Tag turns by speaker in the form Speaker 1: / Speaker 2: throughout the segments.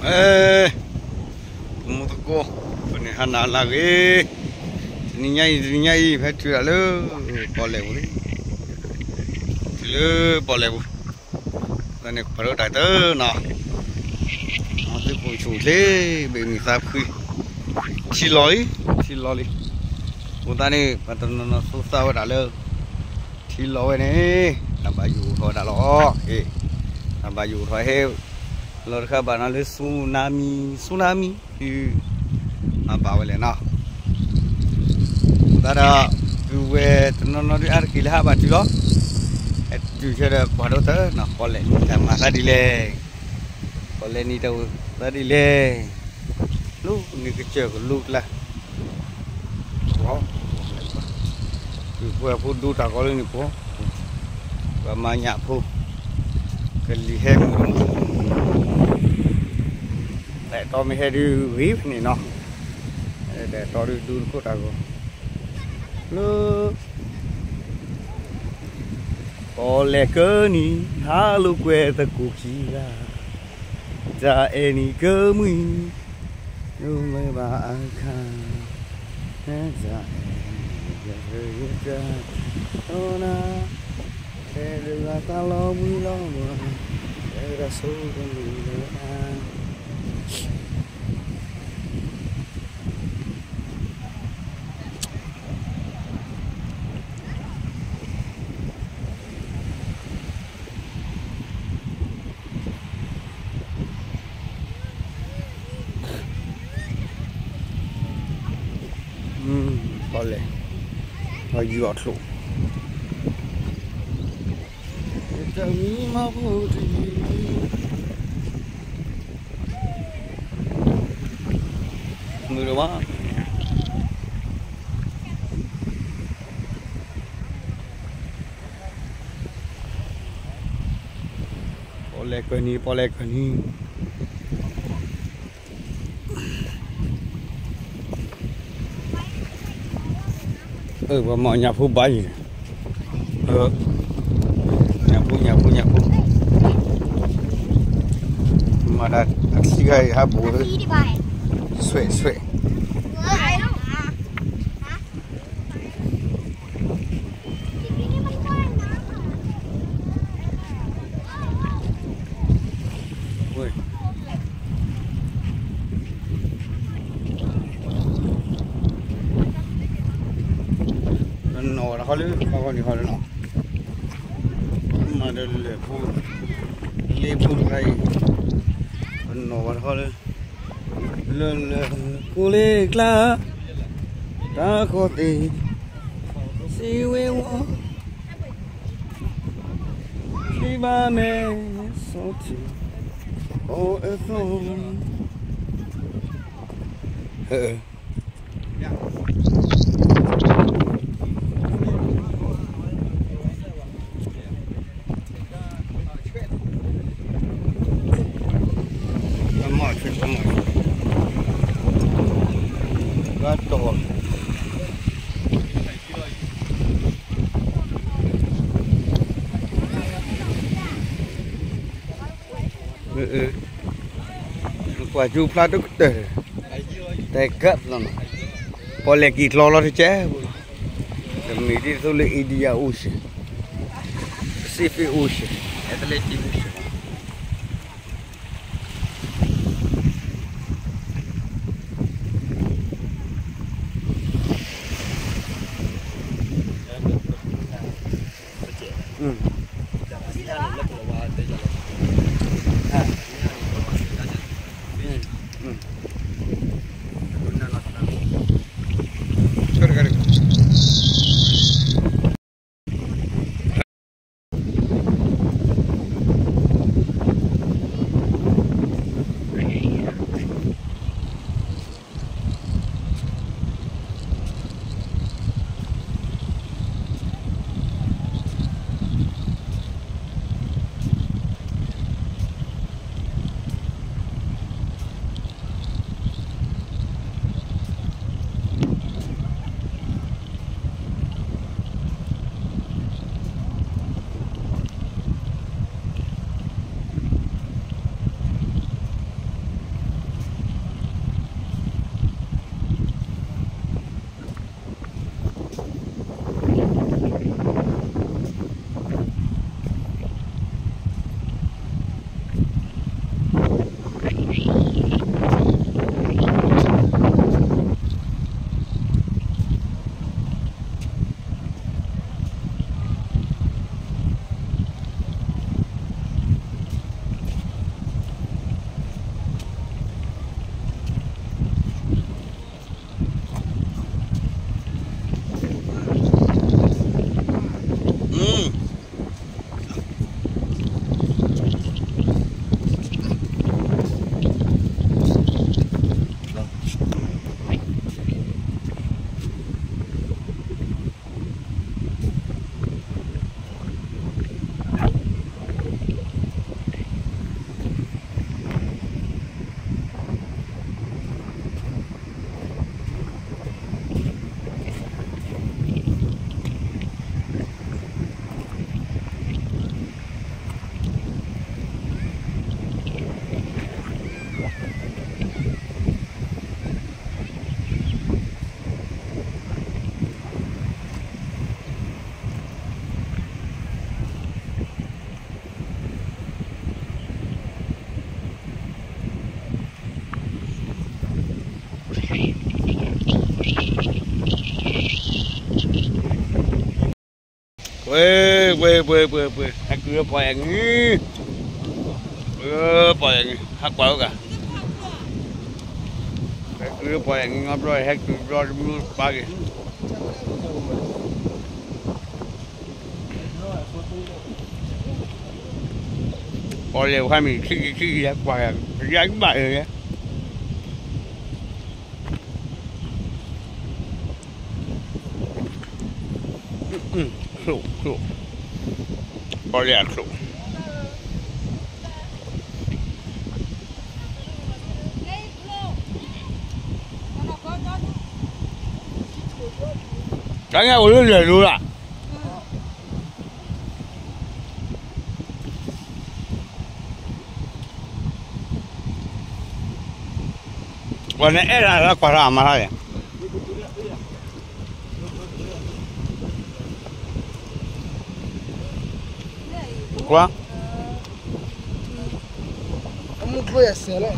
Speaker 1: Kamu toko. Penihan lagi. Ninyai factory lalu boleh boleh. Lalu boleh bu. Dan ni perlu dah tu nah. Nanti pun sulit. Bagi sahaja. Ciloi. Kita ni patron susah dah lalu. Ciloi ni. Nampak you kau dah loh. Nampak you kau lor khabar lalu tsunami. Nampak boleh nah. Tara gue tenor ar kilah bati lo. Tu cara padu tu nak kolek sama tadi le. Kolek ni tahu tadi le. Lu ni kecil lu lah. Wow. Tu pun du tak kolek ni pun. Banyak pun. Kelihem. Tak tahu meh di wave ni no. Tak tahu dulu kot aku. Look, oleh kini halu kueta kukira, jaeni kemi, rumah bahkan, jaeni ona, kedua kalau bilang, rasul dan boleh. Bagi waktu. Kita ni mahu mula mah. Boleh kini. Và mọi nhà phu bay nhà phu mà đã xí gầy ha bố xuệ Kalau ni kalau ada lepu kai, nomor kalau kulit lah, tak kote, siwewo, si bane soti, oh eton, gatal. Baju pladuk deh. Tegak lama. Boleh kita lolos je. Demi itu sulit idea usia. Siapa usia? Atletik usia. Weh. Aku poyang ni. Poyang ni. Hak bau ka. Aku poyang ni ngobrol hak tu ngobrol dulu pagi. Boleh kami kiki ya poyang. Dia baik ya. Khổ. Boleh khổ. Kayaknya udah dari dulu lah. Warna era para amarah ya. Quoi?
Speaker 2: Kamu gue ya salah.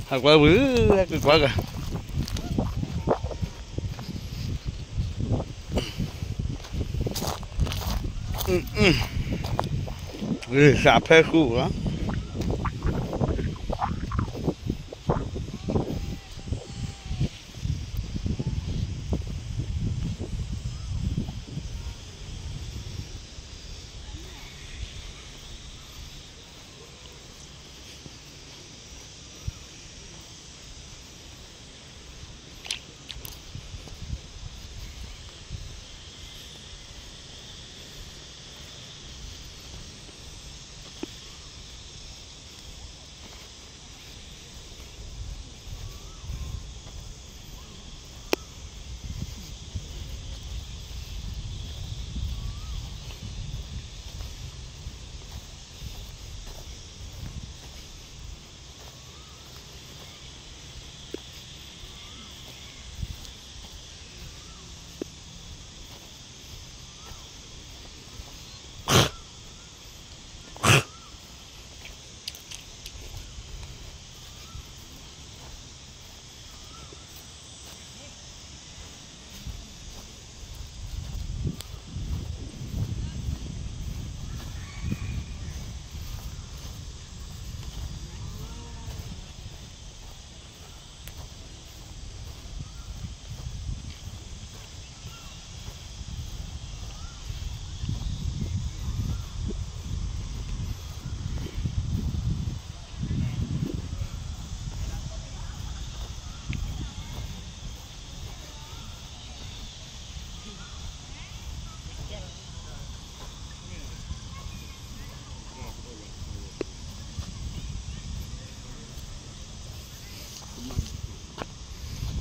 Speaker 1: Hak quá bự, hak quá cả. Sạp hết khu đó.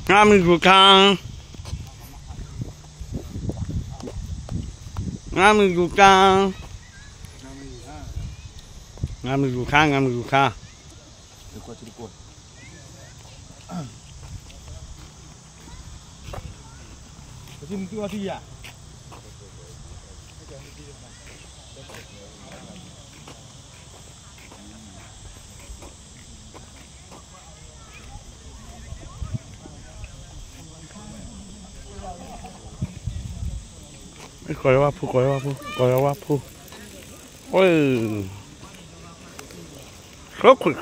Speaker 1: Ngami gukang. Ngami gukang. Ngami gukang, ngami gukang.
Speaker 2: Tricot. Kasi mungkin masih ya.
Speaker 1: Coi qua phu. Ôi. Khóc rồi.